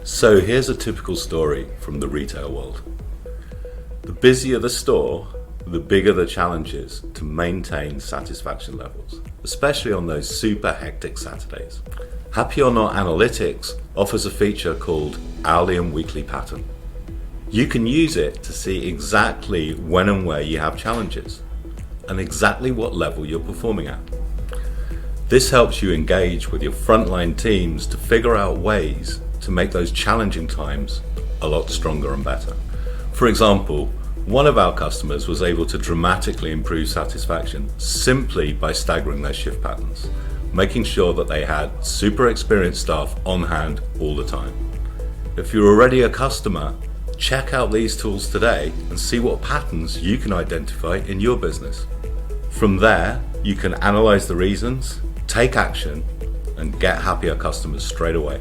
So here's a typical story from the retail world. The busier the store, the bigger the challenge is to maintain satisfaction levels, especially on those super hectic Saturdays. HappyOrNot Analytics offers a feature called Hourly and Weekly Pattern. You can use it to see exactly when and where you have challenges and exactly what level you're performing at. This helps you engage with your frontline teams to figure out ways to make those challenging times a lot stronger and better. For example, one of our customers was able to dramatically improve satisfaction simply by staggering their shift patterns, making sure that they had super experienced staff on hand all the time. If you're already a customer, check out these tools today and see what patterns you can identify in your business. From there, you can analyze the reasons, take action, and get happier customers straight away.